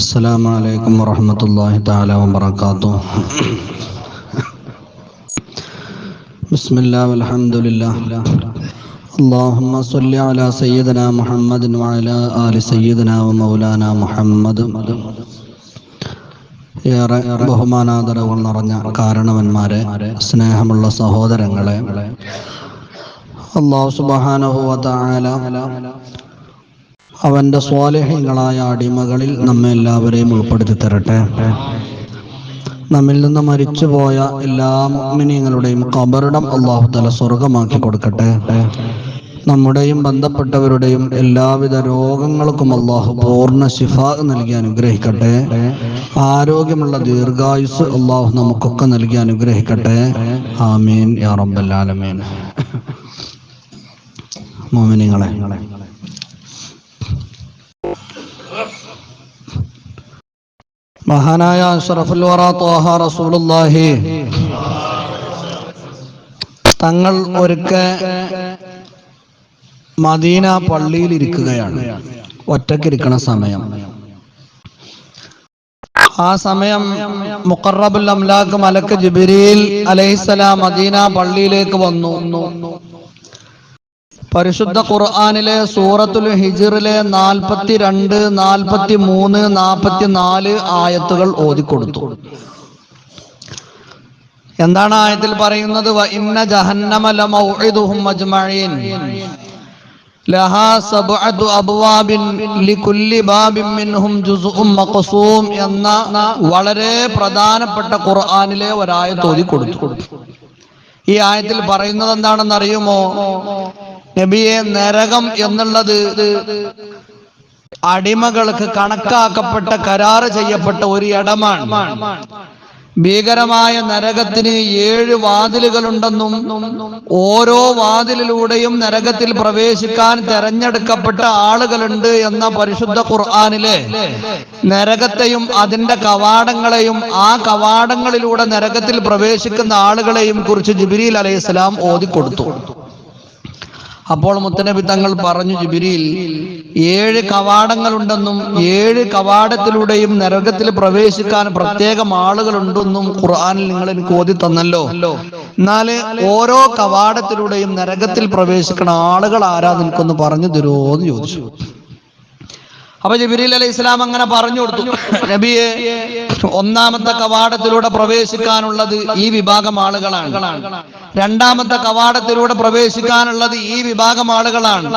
السلام عليكم ورحمة الله تعالى وبركاته. بسم الله والحمد لله. اللهم صل على سيدنا محمد وعلى آل سيدنا ومولانا محمد. ഏറെ ബഹുമാനാദരവുകൾ നിറഞ്ഞ കാരണവന്മാരെ, സ്നേഹമുള്ള സഹോദരങ്ങളെ, അല്ലാഹു സുബ്ഹാനഹു വ തആല അവന്റെ സ്വാലിഹീങ്ങളായ അടിമകളിൽ നമ്മെ എല്ലാവരെയും ഉൾപ്പെടുത്തി തരട്ടെ. നമ്മിൽ നിന്ന് മരിച്ചുപോയ എല്ലാ മുഅ്മിനീങ്ങളുടെയും ഖബറിടം അല്ലാഹു തആല സ്വർഗമാക്കി കൊടുക്കട്ടെ. നമ്മുടെയും ബന്ധപ്പെട്ടവരുടെയും എല്ലാവിധ രോഗങ്ങൾക്കും അല്ലാഹു പൂർണ്ണ ശിഫാ നൽകി അനുഗ്രഹിക്കട്ടെ. ആരോഗ്യമുള്ള ദീർഘായുസ് അല്ലാഹു നമുക്കൊക്കെ നൽകി അനുഗ്രഹിക്കട്ടെ. ആമീൻ യാ റബ്ബൽ ആലമീൻ. മുഅ്മിനീങ്ങളെ, മഹാനായ അഷ്റഫുൽ വറ ത്വാഹ റസൂലുള്ളാഹി തങ്ങൾ ഒരിക്കൽ മദീന പള്ളിയിൽ ഇരിക്കുകയാണ്. ഒറ്റക്കിരിക്കണ സമയം. ആ സമയം മുഖറബുൽ അംലാക്ക് മലക്ക് ജിബ്രീൽ അലൈഹിസ്സലാം മദീന പള്ളിയിലേക്ക് വന്നു. പരിശുദ്ധ ഖുർആനിലെ സൂറത്തുൽ ഹിജ്റിലെ 42, 43, 44 ആയത്തുകൾ ഓതിക്കൊടുത്തു. എന്താണ് ആയത്തിൽ പറയുന്നത്? വ ഇന്ന ജഹന്നമ ലമൗഇദുഹും അജ്മഈൻ ലഹാ സബ്അതു അബ്വാബിൻ ലികുല്ലി ബാബിൻ മിൻഹും ജുസ്ഉം മഖ്സൂം എന്ന വളരെ പ്രധാനപ്പെട്ട ഖുർആനിലെ ഒരായത്ത് ഓതിക്കൊടുത്തു. ഈ ആയത്തിൽ പറയുന്നത് എന്താണെന്ന് അറിയുമോ? നബിയെ, നരകം എന്നുള്ളത് അടിമകൾക്ക് കണക്കാക്കപ്പെട്ട, കരാറ് ചെയ്യപ്പെട്ട ഒരു ഇടമാണ്. ഭീകരമായ നരകത്തിന് 7 വാതിലുകളുണ്ടെന്നും ഓരോ വാതിലിലൂടെയും നരകത്തിൽ പ്രവേശിക്കാൻ തെരഞ്ഞെടുക്കപ്പെട്ട ആളുകളുണ്ട് എന്ന പരിശുദ്ധ ഖുർആനിലെ നരകത്തെയും അതിന്റെ കവാടങ്ങളെയും ആ കവാടങ്ങളിലൂടെ നരകത്തിൽ പ്രവേശിക്കുന്ന ആളുകളെയും കുറിച്ച് ജിബ്രീൽ അലൈഹിസ്സലാം ഓതിക്കൊടുത്തു. അപ്പോൾ മുത്തനബി തങ്ങൾ പറഞ്ഞു, ജിബ്രീൽ, 7 കവാടങ്ങളുണ്ടെന്നും 7 കവാടത്തിലൂടെയും നരകത്തിൽ പ്രവേശിക്കാൻ പ്രത്യേകം ആളുകളുണ്ടെന്നും ഖുർആനിൽ നിങ്ങൾ എനിക്ക് ഓതി തന്നല്ലോ. എന്നാല് ഓരോ കവാടത്തിലൂടെയും നരകത്തിൽ പ്രവേശിക്കുന്ന ആളുകൾ ആരാന്ന് എനിക്കൊന്ന് പറഞ്ഞു തരുമോ എന്ന് ചോദിച്ചു. അപ്പൊ ജിബ്രീൽ അലൈഹിസ്സലാം അങ്ങനെ പറഞ്ഞു കൊടുത്തു, നബിയെ, 1ാമത്തെ കവാടത്തിലൂടെ പ്രവേശിക്കാനുള്ളത് ഈ വിഭാഗം ആളുകളാണ്. 2ാമത്തെ കവാടത്തിലൂടെ പ്രവേശിക്കാനുള്ളത് ഈ വിഭാഗം ആളുകളാണ്.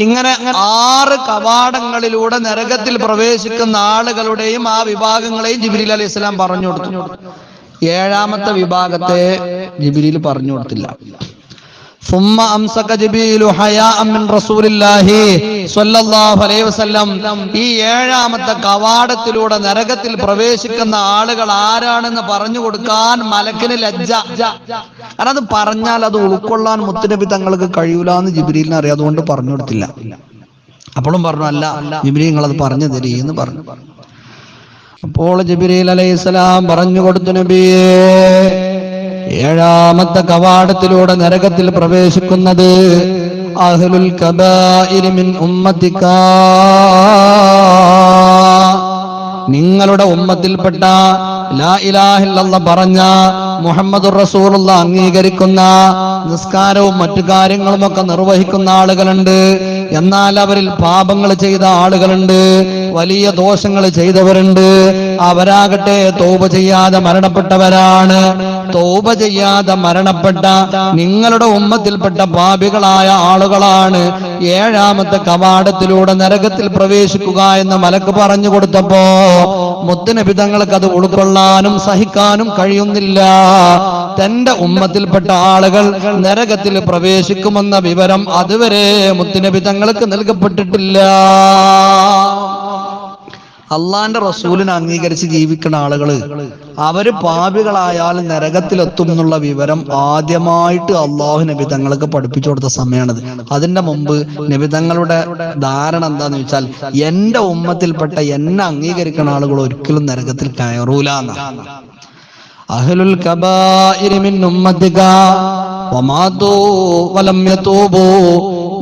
ഇങ്ങനെ 6 കവാടങ്ങളിലൂടെ നരകത്തിൽ പ്രവേശിക്കുന്ന ആളുകളുടെയും ആ വിഭാഗങ്ങളെയും ജിബ്രീൽ അലൈഹിസ്സലാം പറഞ്ഞു കൊടുത്തു. 7ാമത്തെ വിഭാഗത്തെ ജിബ്രീൽ പറഞ്ഞു കൊടുത്തില്ല. ثم امسك جبريل حياء من رسول الله صلى الله عليه وسلم. ഈ 7ാമത്തെ കവാടത്തിലൂടെ നരകത്തിൽ പ്രവേശിക്കുന്ന ആളുകൾ ആരാണെന്ന് പറഞ്ഞു കൊടുക്കാൻ മലക്കിന് ലജ്ജ. കാരണം അത് പറഞ്ഞാൽ അത് ഉൾക്കൊള്ളാൻ മുത്തുനബി തങ്ങൾക്ക് കഴിയൂല എന്ന് ജിബ്രീലിനെ അറിയാം. അതുകൊണ്ട് പറഞ്ഞു കൊടുത്തില്ല. അപ്പോഴും പറഞ്ഞു, അല്ല ജിബ്രീൽ, നിങ്ങളത് പറഞ്ഞു തരീ എന്ന് പറഞ്ഞു. അപ്പോൾ ജിബ്രീൽ അലൈഹിസ്സലാം പറഞ്ഞു കൊടുത്തു, നബിയേ, 7ാമത്തെ കവാടത്തിലൂടെ നരകത്തിൽ പ്രവേശിക്കുന്നത് അഹ്ലുൽ കബായിരി മിൻ ഉമ്മത്തിക, നിങ്ങളുടെ ഉമ്മത്തിൽപ്പെട്ട ലാ ഇലാഹ ഇല്ലല്ലാഹ് പറഞ്ഞ മുഹമ്മദുർ റസൂലുള്ളാഹ് അംഗീകരിക്കുന്ന നിസ്കാരവും മറ്റു കാര്യങ്ങളും ഒക്കെ നിർവഹിക്കുന്ന ആളുകളുണ്ട്. എന്നാൽ അവരിൽ പാപങ്ങൾ ചെയ്ത ആളുകളുണ്ട്, വലിയ ദോഷങ്ങൾ ചെയ്തവരുണ്ട്. അവരാകട്ടെ തൗബ ചെയ്യാതെ മരണപ്പെട്ടവരാണ്. തൗബ ചെയ്യാതെ മരണപ്പെട്ട നിങ്ങളുടെ ഉമ്മത്തിൽപ്പെട്ട പാപികളായ ആളുകളാണ് 7ാമത്തെ കവാടത്തിലൂടെ നരകത്തിൽ പ്രവേശിക്കുക എന്ന് മലക്ക് പറഞ്ഞു കൊടുത്തപ്പോ മുത്തുനബി തങ്ങൾക്ക് അത് ഉൾക്കൊള്ളാനും സഹിക്കാനും കഴിയുന്നില്ല. തന്റെ ഉമ്മത്തിൽപ്പെട്ട ആളുകൾ നരകത്തിൽ പ്രവേശിക്കുമെന്ന വിവരം അതുവരെ മുത്തുനബി തങ്ങൾക്ക് നൽകപ്പെട്ടിട്ടില്ല. അള്ളാന്റെ റസൂലിനെ അംഗീകരിച്ച് ജീവിക്കുന്ന ആളുകള് അവര് പാപികളായാൽ നരകത്തിലെത്തും എന്നുള്ള വിവരം ആദ്യമായിട്ട് അള്ളാഹു നബി തങ്ങൾക്ക് പഠിപ്പിച്ചു കൊടുത്ത സമയമാണത്. അതിന്റെ മുമ്പ് നബി തങ്ങളുടെ ധാരണ എന്താന്ന് വെച്ചാൽ, എന്റെ ഉമ്മത്തിൽപ്പെട്ട എന്നെ അംഗീകരിക്കുന്ന ആളുകൾ ഒരിക്കലും നരകത്തിൽ കയറൂല എന്നാണ്. അഹ്ലുൽ കബായിരി മിൻ ഉമ്മത്തിക വമാതു വലം യതൂബു,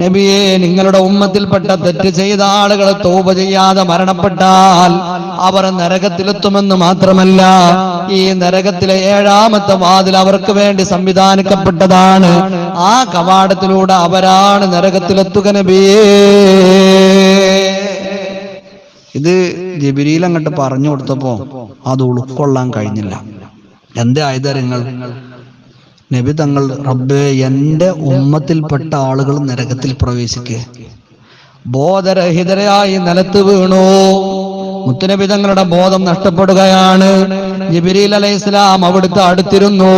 നബിയെ, നിങ്ങളുടെ ഉമ്മത്തിൽപ്പെട്ട തെറ്റ് ചെയ്ത ആളുകൾ തൗബ ചെയ്യാതെ മരണപ്പെട്ടാൽ അവർ നരകത്തിലെത്തുമെന്ന് മാത്രമല്ല, ഈ നരകത്തിലെ 7ാമത്തെ വാതിൽ അവർക്ക് വേണ്ടി സംവിധാനിക്കപ്പെട്ടതാണ്. ആ കവാടത്തിലൂടെ അവരാണ് നരകത്തിലെത്തുക നബിയേ. ഇത് ജിബ്രീൽ അങ്ങോട്ട് പറഞ്ഞു കൊടുത്തപ്പോ അത് ഉൾക്കൊള്ളാൻ കഴിഞ്ഞില്ല. എന്തേ ആയതരങ്ങൾ? നബി തങ്ങൾ, റബ്ബേ, എന്റെ ഉമ്മത്തിൽപ്പെട്ട ആളുകൾ നരകത്തിൽ പ്രവേശിക്കുക. ബോധരഹിതരായി നിലത്ത് വീണു. മുത്തുനബി തങ്ങളുടെ ബോധം നഷ്ടപ്പെടുകയാണ്. ജിബ്രീൽ അലൈഹിസ്സലാം അവിടുത്തെ അടുത്തിരുന്നു.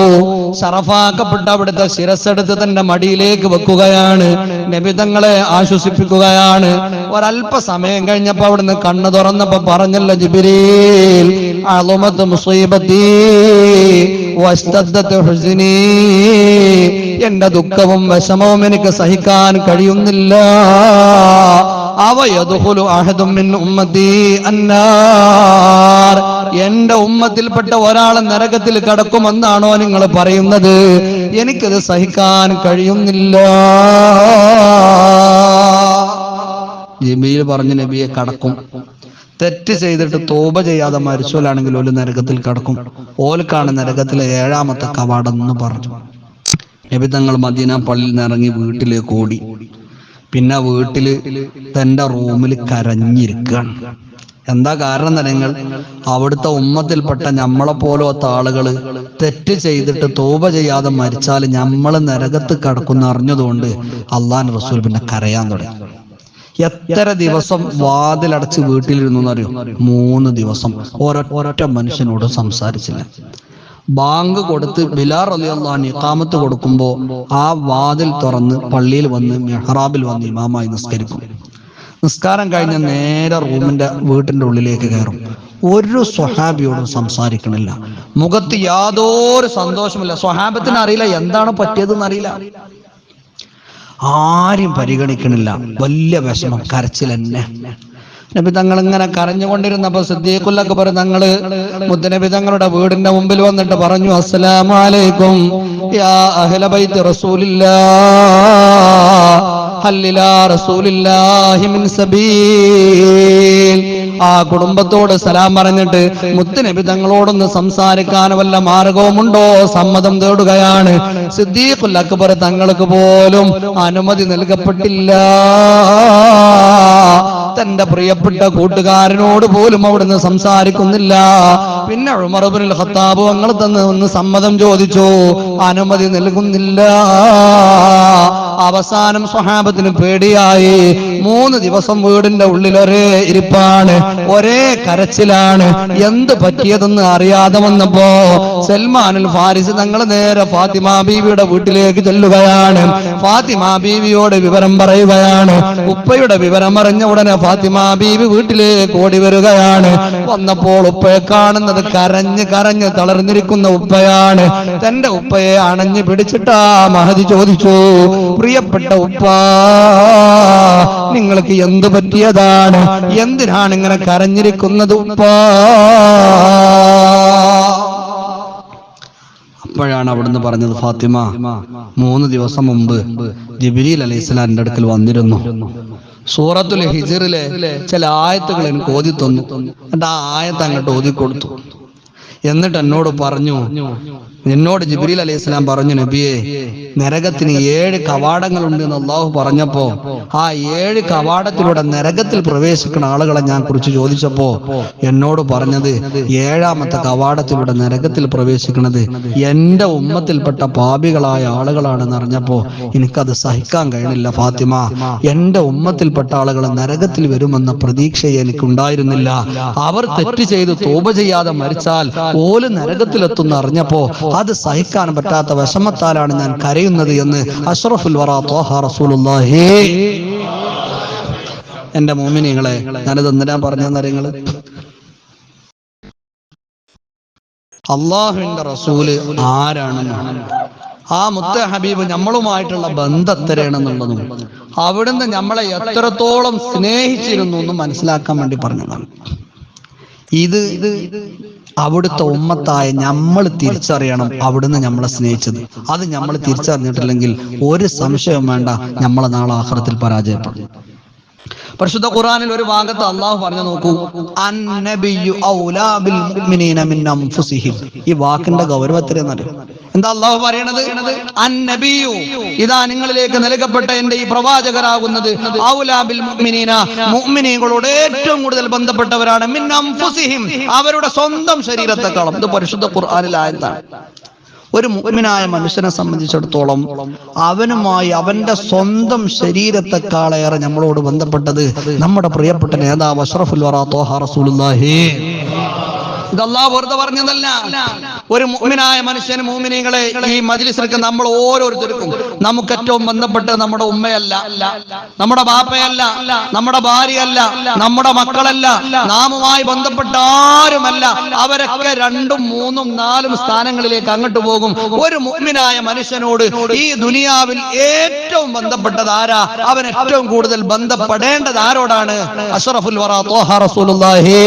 ശറഫാക്കപ്പെട്ട അവിടുത്തെ ശിരസ്സെടുത്ത് തന്റെ മടിയിലേക്ക് വെക്കുകയാണ്. നബി തങ്ങളെ ആശ്വസിപ്പിക്കുകയാണ്. ഒരല്പസമയം കഴിഞ്ഞപ്പോ അവിടുന്ന് കണ്ണു തുറന്നപ്പോ പറഞ്ഞല്ലോ, ജിബ്രീൽ, അളുമത്ത് മുസീബത്തി വസ്തദ്ദത്ത് ഹുസ്നി, എന്റെ ദുഃഖവും വിഷമവും എനിക്ക് സഹിക്കാൻ കഴിയുന്നില്ല. അവയദ്ഖുലു അഹദും മിൻ ഉമ്മത്തി അന്നാർ, എന്റെ ഉമ്മത്തിൽപ്പെട്ട ഒരാൾ നരകത്തിൽ കടക്കുമെന്നാണോ നിങ്ങൾ പറയുന്നത്? എനിക്കത് സഹിക്കാൻ കഴിയുന്നില്ല. ജിബ്രീൽ പറഞ്ഞു, നബിയെ, കടക്കും. തെറ്റ് ചെയ്തിട്ട് തൗബ ചെയ്യാതെ മരിച്ചോലാണെങ്കിൽ ഒരു നരകത്തിൽ കടക്കും. ഓൽക്കാണ് നരകത്തിലെ 7ാമത്തെ കവാടം എന്ന് പറഞ്ഞു. നബി തങ്ങൾ മദീന പള്ളിയിൽ നിന്ന് ഇറങ്ങി വീട്ടിലേക്ക് ഓടി. പിന്നെ വീട്ടില് തന്റെ റൂമിൽ കരഞ്ഞിരിക്കുകയാണ്. എന്താ കാരണം നിങ്ങൾ? അവിടുത്തെ ഉമ്മത്തിൽപ്പെട്ട നമ്മളെ പോലത്തെ ആളുകള് തെറ്റ് ചെയ്തിട്ട് തൗബ ചെയ്യാതെ മരിച്ചാൽ നമ്മൾ നരകത്ത് കടക്കുന്ന അറിഞ്ഞതുകൊണ്ട് അള്ളാഹുവിന്റെ റസൂൽ പിന്നെ കരയാൻ തുടങ്ങി. എത്ര ദിവസം വാതിലടച്ച് വീട്ടിലിരുന്നു എന്നറിയോ? 3 ദിവസം ഒരൊറ്റ മനുഷ്യനോട് സംസാരിച്ചില്ല. ബാങ്ക് കൊടുത്ത് ബിലാൽ റളിയല്ലാഹു അൻഹു ഇഖാമത്ത് കൊടുക്കുമ്പോ ആ വാതിൽ തുറന്ന് പള്ളിയിൽ വന്ന് മിഹ്റാബിൽ വന്ന് ഇമാമായി നിസ്കരിക്കും. നിസ്കാരം കഴിഞ്ഞ് നേരെ വീട്ടിന്റെ ഉള്ളിലേക്ക് കയറും. ഒരു സ്വഹാബിയോടും സംസാരിക്കണില്ല. മുഖത്ത് യാതൊരു സന്തോഷമില്ല. സ്വഹാബത്തിന് അറിയില്ല എന്താണ് പറ്റിയതെന്ന് അറിയില്ല. ആരും പരിഗണിക്കണില്ല. വലിയ വിഷമം, കരച്ചിൽ തന്നെ. നബി തങ്ങൾ ഇങ്ങനെ കരഞ്ഞുകൊണ്ടിരുന്നപ്പോ സിദ്ദീഖുൽ അക്ബർ തങ്ങള് മുത്തുനബി തങ്ങളുടെ വീടിന്റെ മുമ്പിൽ വന്നിട്ട് പറഞ്ഞു, അസ്സലാമു അലൈക്കും യാ അഹ്ല ബൈത്ത് റസൂലില്ലാഹ് ഹൽ ഇലാ റസൂലില്ലാഹി മിൻ സബീൽ. ആ കുടുംബത്തോട് സലാം പറഞ്ഞിട്ട് മുത്തുനബി തങ്ങളോടൊന്ന് സംസാരിക്കാൻ വല്ല മാർഗവുമുണ്ടോ സമ്മതം തേടുകയാണ്. സിദ്ദീഖുൽ അക്ബർ തങ്ങൾക്ക് പോലും അനുമതി നൽകപ്പെട്ടില്ല. തന്റെ പ്രിയപ്പെട്ട കൂട്ടുകാരനോട് പോലും അവിടുന്ന് സംസാരിക്കുന്നില്ല. പിന്നെ ഉമർ ഇബ്നുൽ ഖത്താബ് തങ്ങൾ ഒന്ന് സമ്മതം ചോദിച്ചു, അനുമതി നൽകുന്നില്ല. അവസാനം സ്വഹാബത്തിന് പേടിയായി. 3 ദിവസം വീടിന്റെ ഉള്ളിൽ ഒരേ ഇരിപ്പാണ്, ഒരേ കരച്ചിലാണ്. എന്ത് പറ്റിയതെന്ന് അറിയാതെ വന്നപ്പോ സൽമാനുൽ ഫാരിസ് തങ്ങൾ നേരെ ഫാത്തിമ ബീവിയുടെ വീട്ടിലേക്ക് ചെല്ലുകയാണ്. ഫാത്തിമ ബീവിയോട് വിവരം പറയുകയാണ്. ഉപ്പയുടെ വിവരം അറിഞ്ഞ ഉടനെ ഫാത്തിമ ബീവി വീട്ടിലേക്ക് ഓടി വരികയാണ്. വന്നപ്പോൾ ഉപ്പയെ കാണുന്നത് കരഞ്ഞ് കരഞ്ഞ് തളർന്നിരിക്കുന്ന ഉപ്പയാണ്. തന്റെ ഉപ്പയെ അണഞ്ഞു പിടിച്ചിട്ടാ മഹദി ചോദിച്ചു, പ്രിയപ്പെട്ട ഉപ്പ, നിങ്ങൾക്ക് എന്ത് പറ്റിയതാണ്? എന്തിനാണ് ഇങ്ങനെ കരഞ്ഞിരിക്കുന്നത് ഉപ്പ? അപ്പോഴാണ് അവിടുന്ന് പറഞ്ഞത്, ഫാത്തിമ, 3 ദിവസം മുമ്പ് ജിബ്രീൽ അലൈഹിസ്സലാം എൻ്റെ അടുക്കൽ വന്നിരുന്നു. സൂറത്തുൽ ഹിജ്റിലെ ചില ആയത്തുകൾ എനിക്ക് ഓതി തന്നു. എന്നിട്ട് ആ ആയത്ത് അങ്ങോട്ട് ഓതി കൊടുത്തു. എന്നിട്ട് എന്നോട് പറഞ്ഞു, എന്നോട് ജിബ്രീൽ അലൈഹിസ്സലാം പറഞ്ഞു, നബിയെ, നരകത്തിന് 7 കവാടങ്ങളുണ്ട് എന്ന് അള്ളാഹു പറഞ്ഞപ്പോ ആ 7 കവാടത്തിലൂടെ നരകത്തിൽ പ്രവേശിക്കുന്ന ആളുകളെ ഞാൻ കുറിച്ച് ചോദിച്ചപ്പോ എന്നോട് പറഞ്ഞത് 7ാമത്തെ കവാടത്തിലൂടെ നരകത്തിൽ പ്രവേശിക്കുന്നത് എന്റെ ഉമ്മത്തിൽപ്പെട്ട പാപികളായ ആളുകളാണെന്ന് അറിഞ്ഞപ്പോ എനിക്കത് സഹിക്കാൻ കഴിയുന്നില്ല ഫാത്തിമ. എന്റെ ഉമ്മത്തിൽപ്പെട്ട ആളുകൾ നരകത്തിൽ വരുമെന്ന പ്രതീക്ഷയെ എനിക്കുണ്ടായിരുന്നില്ല. അവർ തെറ്റ് ചെയ്ത് തൗബ ചെയ്യാതെ മരിച്ചാൽ ഓല് നരകത്തിലെത്തുന്ന അറിഞ്ഞപ്പോ അത് സഹിക്കാൻ പറ്റാത്ത വിഷമത്താലാണ് ഞാൻ കരയുന്നത് എന്ന് അഷ്റഫുൽ വറാ ത്വാഹ റസൂലുള്ളാഹി. എന്റെ മോമിനികളെ, ഞാനിത് എന്തിനാ പറഞ്ഞെന്നറിയങ്ങള്? അള്ളാഹുവിന്റെ റസൂല് ആരാണെന്നാണ്, ആ മുത്ത ഹബീബ് നമ്മളുമായിട്ടുള്ള ബന്ധം എത്രയാണെന്നുള്ളതും അവിടുന്ന് നമ്മളെ എത്രത്തോളം സ്നേഹിച്ചിരുന്നു എന്നും മനസ്സിലാക്കാൻ വേണ്ടി പറഞ്ഞതാണ്. ഇത് അവിടുത്തെ ഉമ്മത്തായ നമ്മൾ തിരിച്ചറിയണം അവിടുന്ന് നമ്മളെ സ്നേഹിച്ചത്. അത് നമ്മൾ തിരിച്ചറിഞ്ഞിട്ടില്ലെങ്കിൽ ഒരു സംശയവും വേണ്ട, നമ്മളെ നാളെ ആഖിറത്തിൽ പരാജയപ്പെടും. പരിശുദ്ധ ഖുർആനിൽ ഒരു ഭാഗത്ത് അള്ളാഹു പറഞ്ഞു നോക്കൂ, അന്നബിയ്യു ഔലാ ബിൽ മുഅ്മിനീന മിൻ അൻഫുസിഹിം. ഈ വാക്കിന്റെ ഗൗരവത്തിലെന്നറിയോ എന്താ അള്ളാഹു പറയണത്? അന്നബിയ്യു, ഇതാ നിങ്ങളിലേക്ക് നൽകപ്പെട്ട എന്റെ ഈ പ്രവാചകരാകുന്നത് ഔലാ ബിൽ മുഅ്മിനീന, മുഅ്മിനീങ്ങളോട് ഏറ്റവും കൂടുതൽ ബന്ധപ്പെട്ടവരാണ്, മിൻ അൻഫുസിഹിം, അവരുടെ സ്വന്തം ശരീരത്തെക്കാളും. ഇത് പരിശുദ്ധ ഖുർആനിൽ ആയതാണ്. ഒരു മുഅ്മിനായ മനുഷ്യനെ സംബന്ധിച്ചിടത്തോളം അവനുമായി അവന്റെ സ്വന്തം ശരീരത്തെക്കാളേറെ നമ്മളോട് ബന്ധപ്പെട്ടത് നമ്മുടെ പ്രിയപ്പെട്ട നേതാവ് അഷ്റഫുൽ വറാ ത്വാഹ റസൂലുള്ളാഹി. ഇത് അല്ലാഹു വെറുതെ പറഞ്ഞതല്ല. ഒരു മുഅ്മിനായ മനുഷ്യന്, മുഅ്മിനീങ്ങളെ, ഈ മജ്ലിസിലേക്ക് നമ്മൾ ഓരോരുത്തർക്കും നമുക്ക് ഏറ്റവും ബന്ധപ്പെട്ടത് നമ്മുടെ ഉമ്മയല്ല, നമ്മുടെ ബാപ്പയല്ല, നമ്മുടെ ഭാര്യയല്ല, നമ്മുടെ മക്കളല്ല, നാമുമായി ബന്ധപ്പെട്ട ആരുമല്ല. അവരൊക്കെ 2ഉം 3ഉം 4ഉം സ്ഥാനങ്ങളിലേക്ക് അങ്ങോട്ട് പോകും. ഒരു മുഅ്മിനായ മനുഷ്യനോട് ഈ ദുനിയാവിൽ ഏറ്റവും ബന്ധപ്പെട്ടത് ആരാ? അവൻ ഏറ്റവും കൂടുതൽ ബന്ധപ്പെടേണ്ടത് ആരോടാണ്? അഷ്റഫുൽ വറാ ത്വാഹ റസൂലുള്ളാഹി.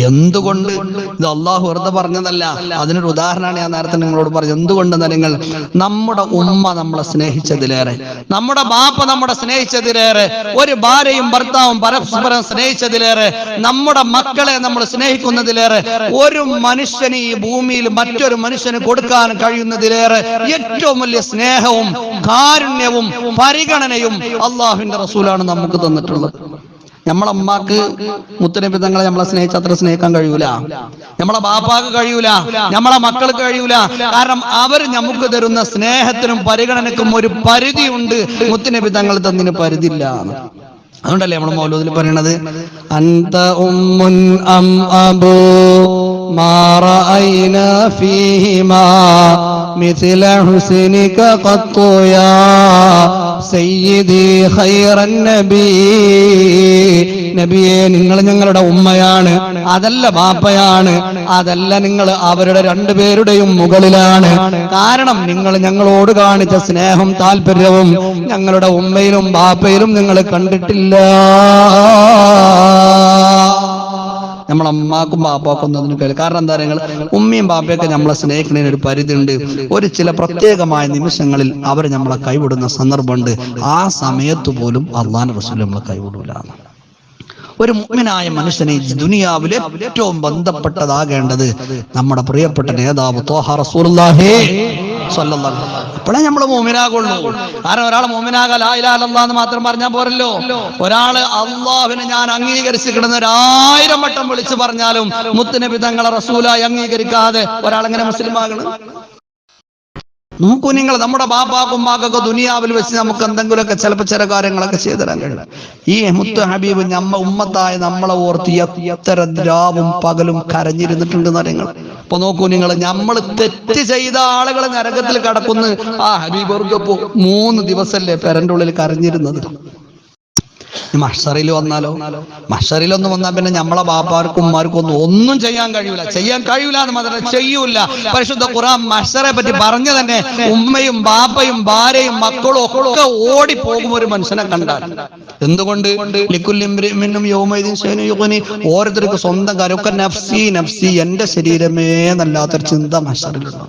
എന്തുകൊണ്ട്? ഇത് അള്ളാഹു വെറുതെ പറഞ്ഞതല്ല. അതിനൊരു ഉദാഹരണമാണ് ഞാൻ നേരത്തെ നിങ്ങളോട് പറഞ്ഞത്. എന്തുകൊണ്ടെന്ന് നിങ്ങൾ, നമ്മുടെ ഉമ്മ നമ്മളെ സ്നേഹിച്ചതിലേറെ, നമ്മുടെ ബാപ്പ നമ്മളെ സ്നേഹിച്ചതിലേറെ, ഒരു ഭാര്യയും ഭർത്താവും പരസ്പരം സ്നേഹിച്ചതിലേറെ, നമ്മുടെ മക്കളെ നമ്മൾ സ്നേഹിക്കുന്നതിലേറെ, ഒരു മനുഷ്യന് ഈ ഭൂമിയിൽ മറ്റൊരു മനുഷ്യന് കൊടുക്കാൻ കഴിയുന്നതിലേറെ ഏറ്റവും വലിയ സ്നേഹവും കാരുണ്യവും പരിഗണനയും അള്ളാഹുവിന്റെ റസൂലാണ് നമുക്ക് തന്നിട്ടുള്ളത്. നമ്മളെ അമ്മാക്ക് മുത്തുനബി തങ്ങളെ നമ്മളെ സ്നേഹിച്ച അത്ര സ്നേഹിക്കാൻ കഴിയൂല, നമ്മളെ ബാപ്പാക്ക് കഴിയൂല, നമ്മളെ മക്കൾക്ക് കഴിയൂല. കാരണം അവർ നമുക്ക് തരുന്ന സ്നേഹത്തിനും പരിഗണനക്കും ഒരു പരിധിയുണ്ട്. മുത്തുനബി തങ്ങൾ തന്നിന് പരിധിയില്ല. അതുകൊണ്ടല്ലേ നമ്മൾ മൗലൂദിൽ പറയണത്, അൻത ഉമ്മുൻ അം അബൂ മാ റഅയ്നാ ഫീഹിമാ മിസ്ല ഹുസ്നിക ഖത്തു യാ സയ്യിദി ഖൈറൻ നബി. നബിയെ, നിങ്ങൾ ഞങ്ങളുടെ ഉമ്മയാണ്, അതല്ല ബാപ്പയാണ്, അതല്ല നിങ്ങൾ അവരുടെ 2 പേരുടെയും മുകളിലാണ്. കാരണം നിങ്ങൾ ഞങ്ങളോട് കാണിച്ച സ്നേഹം താല്പര്യവും ഞങ്ങളുടെ ഉമ്മയിലും ബാപ്പയിലും നിങ്ങൾ കണ്ടിട്ടില്ല. നമ്മളെ അമ്മാക്കും ബാപ്പാക്കും ഒന്നും അതിന് കഴിയും. കാരണം എന്താ പറയുക, ഉമ്മയും ബാപ്പയൊക്കെ നമ്മളെ സ്നേഹിക്കുന്നതിന് ഒരു പരിധി ഉണ്ട്. ഒരു ചില പ്രത്യേകമായ നിമിഷങ്ങളിൽ അവർ നമ്മളെ കൈവിടുന്ന സന്ദർഭമുണ്ട്. ആ സമയത്ത് പോലും അള്ളാഹുവിന്റെ റസൂൽ നമ്മളെ കൈവിടൂല. ഒരു മുഅ്മിനായ മനുഷ്യനെ ദുനിയാവിൽ ഏറ്റവും ബന്ധപ്പെട്ടതാകേണ്ടത് നമ്മുടെ പ്രിയപ്പെട്ട നേതാവ് ത്വാഹ റസൂലുള്ളാഹി സ്വല്ലല്ലാഹു അലൈഹി വസല്ലം. അപ്പോഴേ നമ്മൾ മുഅ്മിനാകുള്ളൂ. കാരണം ഒരാൾ മുഅ്മിനാകാൻ ലാ ഇലാഹ ഇല്ലല്ലാഹ് എന്ന് മാത്രം പറഞ്ഞാൽ പോരല്ലോ. ഒരാൾ അള്ളാഹുവിനെ ഞാൻ അംഗീകരിച്ച് കിടന്ന് 1000 വട്ടം വിളിച്ചു പറഞ്ഞാലും മുത്തുനബി തങ്ങളെ റസൂലായി അംഗീകരിക്കാതെ ഒരാൾ എങ്ങനെ മുസ്ലിം ആകണം? നോക്കൂ നിങ്ങൾ, നമ്മുടെ ബാപ്പാക്കും ഉമ്മാക്കൊക്കെ ദുനിയാവിൽ വെച്ച് നമുക്ക് എന്തെങ്കിലുമൊക്കെ ചിലപ്പോൾ ചില കാര്യങ്ങളൊക്കെ ചെയ്തു തരാൻ കഴിയും. ഈ മുത്തു ഹബീബ് ഉമ്മത്തായ നമ്മളെ ഓർത്ത് എത്ര രാവും പകലും കരഞ്ഞിരുന്നിട്ടുണ്ട് നിങ്ങൾ. അപ്പൊ നോക്കൂ നിങ്ങൾ, നമ്മൾ തെറ്റ് ചെയ്ത ആളുകളെ നരകത്തിൽ കടക്കുന്നു. ആ ഹബീബ് ഓർക്കപ്പോ 3 ദിവസമല്ലേ പെരന്റെ ഉള്ളിൽ കരഞ്ഞിരുന്നത്. മഹ്ശറിൽ വന്നാലോ? മഹ്ശറിലൊന്നും വന്നാൽ പിന്നെ നമ്മളെ ബാപ്പാർക്കും ഉമ്മാർക്കും ഒന്നും ചെയ്യാൻ കഴിയൂല എന്ന് മാത്രമല്ല ചെയ്യൂല. പരിശുദ്ധ ഖുർആൻ മഹ്ശറെ പറ്റി പറഞ്ഞു തന്നെ, ഉമ്മയും ബാപ്പയും ഭാര്യയും മക്കളും ഒക്കെ ഓടിപ്പോകും ഒരു മനുഷ്യനെ കണ്ടാൽ. എന്തുകൊണ്ട്? ഓരോരുത്തർക്ക് സ്വന്തം കാര്യമൊക്കെ നഫ്സി നഫ്സി, എന്റെ ശരീരമേ എന്നല്ലാത്തൊരു ചിന്ത മഹ്ശറിലുണ്ട്.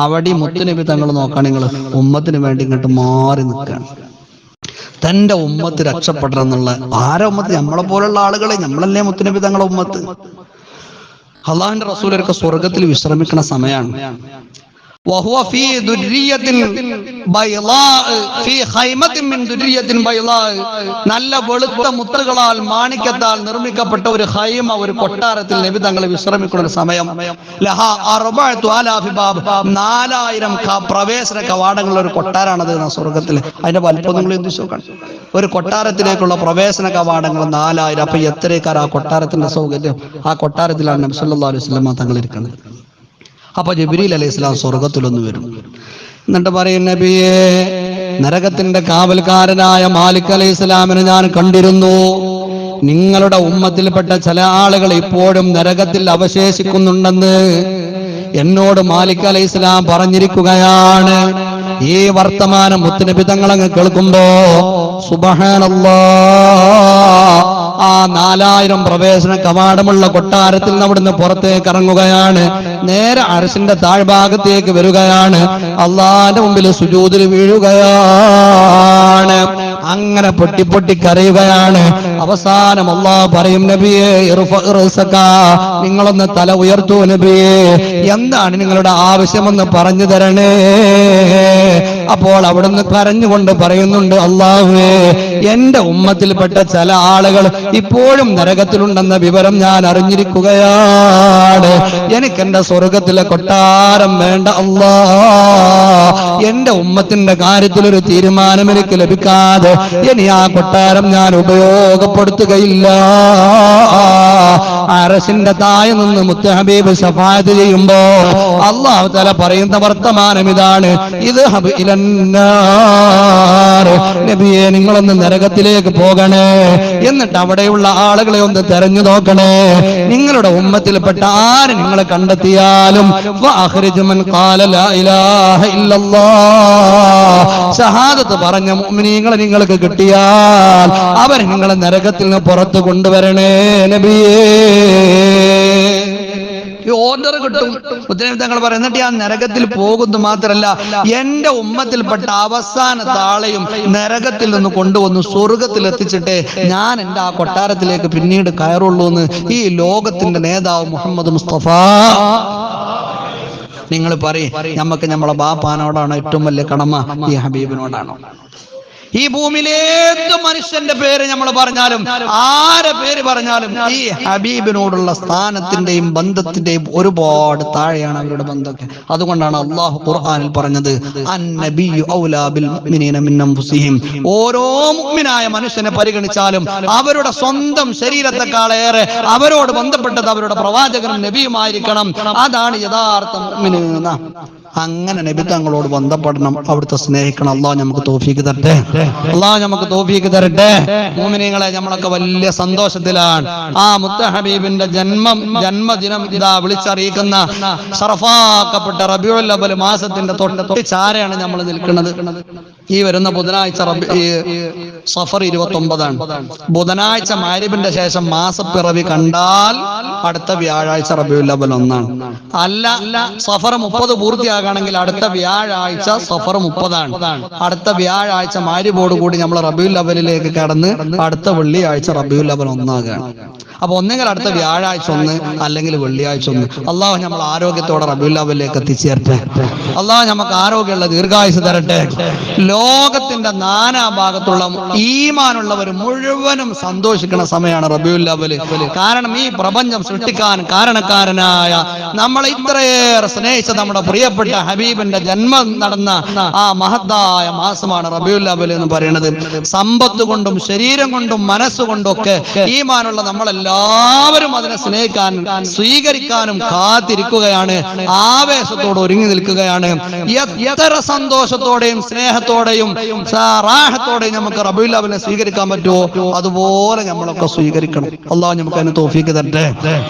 അവിടെ മുത്തുനബി തങ്ങൾ നോക്കാൻ നിങ്ങൾ ഉമ്മത്തിന് വേണ്ടി ഇങ്ങോട്ട് മാറി നിൽക്കുകയാണ്. തന്റെ ഉമ്മത്ത് രക്ഷപ്പെടണം എന്നുള്ള ആരെ ഉമ്മത്ത്? നമ്മളെ പോലുള്ള ആളുകളെ, നമ്മളല്ലേ മുത്തുനബി തങ്ങളെ ഉമ്മത്ത്. അള്ളാഹുവിന്റെ റസൂലൊക്കെ സ്വർഗത്തിൽ വിശ്രമിക്കുന്ന സമയമാണ്. وهو في ذرية بيضاء في خيمة من ذرية بيضاء. നല്ല വെളുത്ത മുത്തുകളാൽ മാണിക്യത്താൽ നിർമ്മിക്കപ്പെട്ട ഒരു ഖൈമ, ഒരു കൊട്ടാരത്തിൽ നബി തങ്ങൾ വിശ്രമിക്കുന്ന ഒരു സമയം. ലഹാ 4000 ബാബ്, 4000 പ്രവേശന കവാടങ്ങളുള്ള ഒരു കൊട്ടാരാണത് സ്വർഗത്തിൽ. അതിന്റെ വലിപ്പം നിങ്ങൾ എന്ത് നോക്കണം. ഒരു കൊട്ടാരത്തിലേക്കുള്ള പ്രവേശന കവാടങ്ങൾ 4000. അപ്പൊ എത്രയേക്കാർ ആ കൊട്ടാരത്തിന്റെ സൗകര്യം. ആ കൊട്ടാരത്തിലാണ് നബി സല്ലല്ലാഹു അലൈഹി വസല്ലം തങ്ങൾ ഇരിക്കുന്നത്. അപ്പൊ ജിബ്രീൽ അലൈഹിസ്സലാം സ്വർഗത്തിലൊന്ന് വരും. എന്നിട്ട് പറയും, നബിയേ, നരകത്തിന്റെ കാവൽക്കാരനായ മാലിക് അലൈഹിസ്സലാമിനെ ഞാൻ കണ്ടിരുന്നു. നിങ്ങളുടെ ഉമ്മത്തിൽപ്പെട്ട ചില ആളുകൾ ഇപ്പോഴും നരകത്തിൽ അവശേഷിക്കുന്നുണ്ടെന്ന് എന്നോട് മാലിക് അലൈഹിസ്സലാം പറഞ്ഞിരിക്കുകയാണ്. ഈ വർത്തമാനം മുത്തുനബി തങ്ങൾ അങ്ങ് കേൾക്കുമ്പോ സുബ്ഹാനല്ലാഹ്, ആ 4000 പ്രവേശന കവാടമുള്ള കൊട്ടാരത്തിൽ നിന്ന് അവിടുന്ന് പുറത്തേക്ക് ഇറങ്ങുകയാണ്. നേരെ അർശിന്റെ താഴ്ഭാഗത്തേക്ക് വരികയാണ്. അള്ളാന്റെ മുമ്പിൽ സുജൂദിൽ വീഴുകയാണ്. അങ്ങനെ പൊട്ടി പൊട്ടി കരയുകയാണ്. അവസാനം അള്ളാഹ് പറയും, നബിയേ നിങ്ങളൊന്ന് തല ഉയർത്തൂ നബിയേ, എന്താണ് നിങ്ങളുടെ ആവശ്യമെന്ന് പറഞ്ഞു തരണേ. അപ്പോൾ അവിടുന്ന് കരഞ്ഞുകൊണ്ട് പറയുന്നുണ്ട്, അള്ളാഹുവേ, എന്റെ ഉമ്മത്തിൽപ്പെട്ട ചില ആളുകൾ ഇപ്പോഴും നരകത്തിലുണ്ടെന്ന വിവരം ഞാൻ അറിഞ്ഞിരിക്കുകയാണ്. എനിക്കെന്റെ സ്വർഗത്തിലെ കൊട്ടാരം വേണ്ട അല്ലാ. എന്റെ ഉമ്മത്തിന്റെ കാര്യത്തിൽ ഒരു തീരുമാനം എനിക്ക് ലഭിക്കാതെ ഇനി ആ കൊട്ടാരം ഞാൻ ഉപയോഗപ്പെടുത്തുകയില്ല. അർശിന്റെ താഴെ നിന്ന് മുത്ത് ഹബീബ് ശഫാഅത്ത് ചെയ്യുമ്പോ അല്ലാഹു തആല പറയുന്ന വർത്തമാനം ഇതാണ്, ഇദ്ഹബ് ഇലന്നാർ, നബിയെ നിങ്ങളൊന്ന് നരകത്തിലേക്ക് പോകണേ. എന്നിട്ട് അവിടെയുള്ള ആളുകളെ ഒന്ന് തെരഞ്ഞു നോക്കണേ. നിങ്ങളുടെ ഉമ്മത്തിൽപ്പെട്ട ആര് നിങ്ങളെ കണ്ടെത്തിയാലും ഫഅഖ്രിജ് മൻ ഖാല ലാ ഇലാഹ ഇല്ലല്ലാഹ്, ഷഹാദത്ത് പറഞ്ഞ മുഅ്മിനീങ്ങളെ നിങ്ങൾക്ക് കിട്ടിയാൽ അവർ നിങ്ങളെ നരകത്തിൽ നിന്ന് പുറത്തു കൊണ്ടുവരണേ നബിയേ. ഓർഡർ കിട്ടും. തങ്ങൾ പറയുന്നിട്ട് ഞാൻ നരകത്തിൽ പോകുന്നു മാത്രല്ല, എന്റെ ഉമ്മത്തിൽപ്പെട്ട അവസാനത്തെ ആളെയും നരകത്തിൽ നിന്ന് കൊണ്ടുവന്ന് സ്വർഗത്തിൽ എത്തിച്ചിട്ടേ ഞാൻ എന്റെ ആ കൊട്ടാരത്തിലേക്ക് പിന്നീട് കയറുള്ളൂ എന്ന് ഈ ലോകത്തിന്റെ നേതാവ് മുഹമ്മദ് മുസ്തഫ. നിങ്ങൾ പറയും, നമുക്ക് നമ്മളെ ബാപ്പാനോടാണോ ഏറ്റവും വലിയ കടമ, ഈ ഹബീബിനോടാണോ? ഈ ഭൂമിയിലെ ഏത് മനുഷ്യന്റെ പേര് നമ്മൾ പറഞ്ഞാലും, ആരെ പേര് പറഞ്ഞാലും, ഈ ഹബീബിനോടുള്ള സ്ഥാനത്തിന്റെയും ബന്ധത്തിന്റെയും ഒരുപാട് താഴെയാണ് അവരുടെ ബന്ധമൊക്കെ. അതുകൊണ്ടാണ് അള്ളാഹു ഖുർആനിൽ പറഞ്ഞത്, അന്നബിയ്യു ഔലാ ബിൽ മുഅ്മിനീന മിൻ അൻഫുസിഹിം. ഓരോ മുഅ്മിനായ മനുഷ്യനെ പരിഗണിച്ചാലും അവരുടെ സ്വന്തം ശരീരത്തെക്കാളേറെ അവരോട് ബന്ധപ്പെട്ടത് അവരുടെ പ്രവാചകനും നബിയുമായിരിക്കണം. അതാണ് യഥാർത്ഥ മുഅ്മിനീന. അങ്ങനെ നബി തങ്ങളോട് ബന്ധപ്പെടണം, അവിടുത്തെ സ്നേഹിക്കണം. അള്ളാഹു നമുക്ക് തൗഫീഖ് തരട്ടെ. അള്ളാഹു നമുക്ക് തൗഫീഖ് തരട്ടെ. മുഅ്മിനീങ്ങളെ, നമ്മളൊക്കെ വലിയ സന്തോഷത്തിലാണ്. ആ മുത്ത് ഹബീബിന്റെ ജന്മദിനം ഇതാ വിളിച്ചറിയിക്കുന്ന ശറഫാക്കപ്പെട്ട റബീഉൽ അവ്വൽ മാസത്തിന്റെ തൊട്ട് ചാരയാണ് നമ്മൾ നിൽക്കുന്നത്. ഈ വരുന്ന ബുധനാഴ്ച സഫർ 29 ബുധനാഴ്ച മഗ്‌രിബിന്റെ ശേഷം മാസപ്പിറവി കണ്ടാൽ അടുത്ത വ്യാഴാഴ്ച റബീഉൽ അവ്വൽ 1 അല്ല, സഫർ 30 പൂർത്തിയാകണമെങ്കിൽ അടുത്ത വ്യാഴാഴ്ച സഫർ 30 അടുത്ത വ്യാഴാഴ്ച മഗ്‌രിബോട് കൂടി നമ്മൾ റബീഉൽ അവ്വലിലേക്ക് കടന്ന് അടുത്ത വെള്ളിയാഴ്ച റബീഉൽ അവ്വൽ 1 ആകുകയാണ്. അപ്പൊ ഒന്നെങ്കിൽ അടുത്ത വ്യാഴാഴ്ച 1 അല്ലെങ്കിൽ വെള്ളിയാഴ്ച 1. അള്ളാഹു നമ്മൾ ആരോഗ്യത്തോടെ റബീഉൽ അവ്വലിലേക്ക് എത്തിച്ചേരട്ടെ. അള്ളാഹു നമുക്ക് ആരോഗ്യമുള്ള ദീർഘായുസ് തരട്ടെ. ലോകത്തിന്റെ നാനാ ഭാഗത്തുള്ള ഈമാനുള്ളവർ മുഴുവനും സന്തോഷിക്കുന്ന സമയമാണ് റബീഉൽ അവ്വൽ. കാരണം ഈ പ്രപഞ്ചം സൃഷ്ടിക്കാൻ കാരണക്കാരനായ നമ്മളെ ഇത്രയേറെ സ്നേഹിച്ച നമ്മുടെ പ്രിയപ്പെട്ട ഹബീബിന്റെ ജന്മം നടന്ന ആ മഹത്തായ മാസമാണ് റബീഉൽ അവ്വൽ എന്ന് പറയുന്നത്. സമ്പത്ത് കൊണ്ടും ശരീരം കൊണ്ടും മനസ്സുകൊണ്ടും ഒക്കെ ഈമാനുള്ള നമ്മളെല്ലാവരും അതിനെ സ്നേഹിക്കാനും സ്വീകരിക്കാനും കാത്തിരിക്കുകയാണ്, ആവേശത്തോടെ ഒരുങ്ങി നിൽക്കുകയാണ്. എത്ര സന്തോഷത്തോടെയും സ്നേഹത്തോടെയും റാഹത്തോടെയും നമുക്ക് റബീഉൽ അവ്വലിനെ സ്വീകരിക്കാൻ പറ്റുമോ അതുപോലെ നമ്മളൊക്കെ സ്വീകരിക്കണം. അള്ളാഹു നമുക്ക് അതിന് തൗഫീഖ് തരട്ടെ.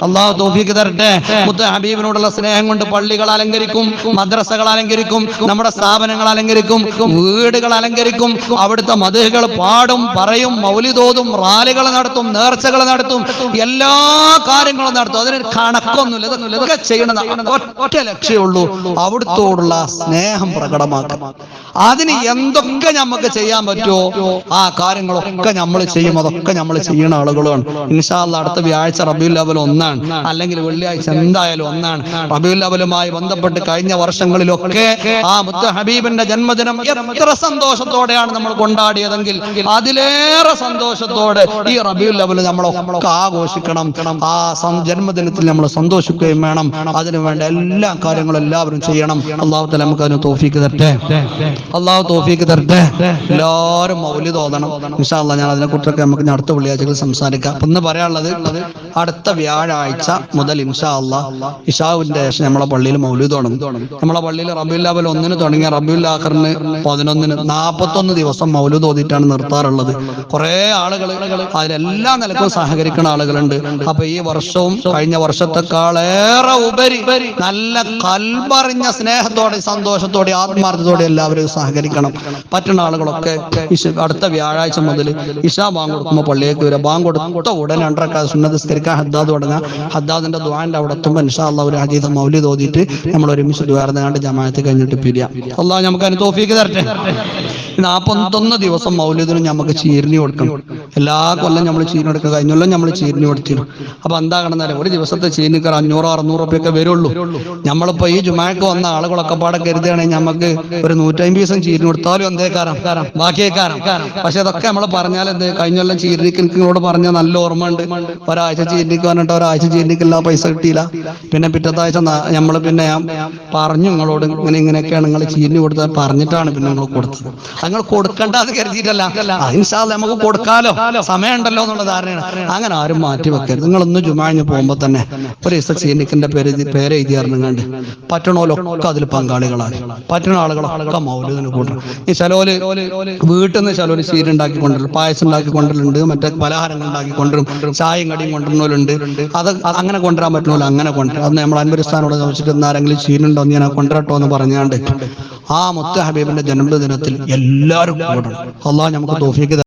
അള്ളാഹു തൗഫീഖ് തരട്ടെ. മുത്ത് ഹബീബിനോടുള്ള സ്നേഹം കൊണ്ട് പള്ളികൾ അലങ്കരിക്കും, മദ്രസകൾ അലങ്കരിക്കും, നമ്മുടെ സ്ഥാപനങ്ങൾ അലങ്കരിക്കും, വീടുകൾ അലങ്കരിക്കും, അവിടുത്തെ മദ്ഹുകൾ പാടും, പറയും, മൗലിദോതും, റാലികൾ നടത്തും, നേർച്ചകൾ നടത്തും, എല്ലാ കാര്യങ്ങളും നടത്തും. അതിനൊരു കണക്കൊന്നുമില്ല. ഇതൊക്കെ ചെയ്യണത് ഒറ്റ ലക്ഷ്യമുള്ളൂ, അവിടുത്തോടുള്ള സ്നേഹം പ്രകടമാക്കാം. അതിന് എന്തൊക്കെ നമുക്ക് ചെയ്യാൻ പറ്റുമോ ആ കാര്യങ്ങളൊക്കെ നമ്മൾ ചെയ്യും. അതൊക്കെ നമ്മൾ ചെയ്യുന്ന ആളുകളാണ്. ഇൻഷാ അല്ലാഹ് അടുത്ത വ്യാഴാഴ്ച റബീഉൽ അവ്വൽ 1 അല്ലെങ്കിൽ വെള്ളിയാഴ്ച എന്തായാലും 1. റബീഉൽ അവ്വലുമായി ബന്ധപ്പെട്ട് കഴിഞ്ഞ വർഷങ്ങളിലൊക്കെ ആ മുത്ത് ഹബീബിന്റെ ജന്മദിനം എത്ര സന്തോഷത്തോടെയാണ് നമ്മൾ കൊണ്ടാടിയതെങ്കിൽ അതിലേറെ സന്തോഷത്തോടെ ഈ റബീഉൽ അവ്വൽ നമ്മളൊക്കെ ആഘോഷിക്കണം. ആ ജന്മദിനത്തിൽ നമ്മൾ സന്തോഷിക്കുകയും വേണം. അതിനുവേണ്ട എല്ലാ കാര്യങ്ങളും എല്ലാവരും ചെയ്യണം. അല്ലാഹു തആല നമുക്ക് അതിന് തൗഫീഖ് തരട്ടെ. അല്ലാഹു തൗഫീഖ് തരട്ടെ. എല്ലാവരും മൗലിദ് ഓതണം. ഇൻഷാ അല്ലാഹ് ഞാൻ അതിനെ കുറിച്ചൊക്കെ നമുക്ക് അടുത്ത വെള്ളിയാഴ്ചകൾ സംസാരിക്കാം. ഒന്ന് പറയാനുള്ളത്, അടുത്ത വ്യാഴാഴ്ച മുതൽ ഇൻഷാ അല്ലാഹ് ഇശാവിന്റെ ശേഷം നമ്മളെ പള്ളിയിൽ മൗലിദ് തുടങ്ങും. നമ്മൾ നമ്മളെ പള്ളിയിൽ റബീഉൽ അവ്വൽ 1 തുടങ്ങിയ റബീഉൽ ആഖിറിന് 11 41 ദിവസം മൗലൂദ് ഓതിയിട്ടാണ് നിർത്താറുള്ളത്. കുറെ ആളുകൾ അതിലെല്ലാ നിലക്കും സഹകരിക്കുന്ന ആളുകളുണ്ട്. അപ്പൊ ഈ വർഷവും കഴിഞ്ഞ വർഷത്തെക്കാളേറെ ഉപരി നല്ല കൽബറിഞ്ഞ സ്നേഹത്തോടെ സന്തോഷത്തോടെ ആത്മാർത്ഥത്തോടെ എല്ലാവരും സഹകരിക്കണം. പറ്റുന്ന ആളുകളൊക്കെ അടുത്ത വ്യാഴാഴ്ച മുതൽ ഇശാ ബാങ്ക് കൊടുക്കുമ്പോൾ പള്ളിയേക്ക് വരിക. ബാങ്ക് കൊടുത്ത ഉടനെ 2 റക്അത്ത് സുന്നത്ത് നിസ്കരിക്കാൻ ഹദ്ദാദ് തുടങ്ങാം. ഹദ്ദാദിന്റെ ദുആന്റെ അവിടെ എത്തുമ്പോൾ ഇൻഷാ അല്ലാഹ് ഒരു ഹദീസ് മൗലിദ് ഓതിയിട്ട് നമ്മൾ ഒരുമിച്ച് ദുആർന്നുകൊണ്ട് ജമാഅത്ത് കഴിഞ്ഞിട്ട് പിരിയാം. അല്ലാഹ് നമുക്ക് അതിന് തൗഫീഖ് തരട്ടെ. 41 ദിവസം മൗലിദിന് നമുക്ക് ചീരിനി കൊടുക്കണം. എല്ലാ കൊല്ലം നമ്മൾ ചീരിനി കൊടുക്കുക. കഴിഞ്ഞ കൊല്ലം നമ്മൾ ചീരിനി കൊടുത്തിരുന്നു. അപ്പൊ എന്താകണമെന്നറിയാം, ഒരു ദിവസത്തെ ചീരിനിക്ക് 500-600 റുപ്യൊക്കെ വരുള്ളൂ. നമ്മളിപ്പോ ഈ ജുമാക്ക് വന്ന ആളുകളൊക്കെ പാടെ കരുതുകയാണെങ്കിൽ നമുക്ക് ഒരു 150 ദിവസം ചീരിനി കൊടുത്താലും എന്തേ കാരം ബാക്കിയേക്കാരം. പക്ഷെ അതൊക്കെ നമ്മൾ പറഞ്ഞാൽ എന്ത്, കഴിഞ്ഞ കൊല്ലം ചീരിനിക്ക് നിങ്ങളോട് പറഞ്ഞ നല്ല ഓർമ്മ ഉണ്ട്. ഒരാഴ്ച ചീരിനിക്ക് പറഞ്ഞിട്ട് ഒരാഴ്ച ചീരിനിക്ക് എല്ലാ പൈസ കിട്ടിയില്ല. പിന്നെ പിറ്റത്തെ ആഴ്ച നമ്മൾ പിന്നെ ഞാൻ പറഞ്ഞു നിങ്ങളോട് ഇങ്ങനെയൊക്കെയാണ് നിങ്ങൾ ചീരിനി കൊടുത്താൽ പറഞ്ഞിട്ടാണ് പിന്നെ നിങ്ങൾ കൊടുത്തത്. നിങ്ങൾ കൊടുക്കണ്ടെന്ന് കരുതിയിട്ടല്ല, ഇൻഷാ അല്ലാഹ് നമുക്ക് കൊടുക്കാലോ, സമയമുണ്ടല്ലോ എന്നുള്ള ധാരണയാണ്. അങ്ങനെ ആരും മാറ്റി വെക്കരുത്. നിങ്ങളൊന്ന് ജുമാഞ്ഞ് പോകുമ്പോ തന്നെ ഒരു ദിവസം ചീനിക്കിന്റെ പേര് എഴുതി അറിഞ്ഞുകൊണ്ട് പറ്റണോലൊക്കെ അതിൽ പങ്കാളികളാണ്. പറ്റുന്ന ആളുകളൊക്കെ മൗലിദിന് കൂട്ടണം. ഈ ചിലോല് വീട്ടിൽ നിന്ന് ചിലോല് ചീര ഉണ്ടാക്കി കൊണ്ടുവരും, പായസം ഉണ്ടാക്കി കൊണ്ടുവരുന്നുണ്ട്, മറ്റേ പലഹാരങ്ങൾ ഉണ്ടാക്കി കൊണ്ടുവരും, ചായയും കടിയും കൊണ്ടുവരുന്നവരുണ്ട്. അത് അങ്ങനെ കൊണ്ടുവരാൻ പറ്റുമല്ലോ, അങ്ങനെ കൊണ്ടുവരും. അന്ന് നമ്മൾ അൻവരിസ്ഥാനോട് ചോദിച്ചിട്ട് ആരെങ്കിലും ചീനുണ്ടോ എന്ന് ഞാൻ കൊണ്ടുവരട്ടോ എന്ന് പറഞ്ഞാണ്ട് ആ മുത്ത ഹബീബിന്റെ ജന്മദിനത്തിൽ എല്ലാവരും കൂടണം. അല്ലാഹ് നമുക്ക് തൗഫീഖ്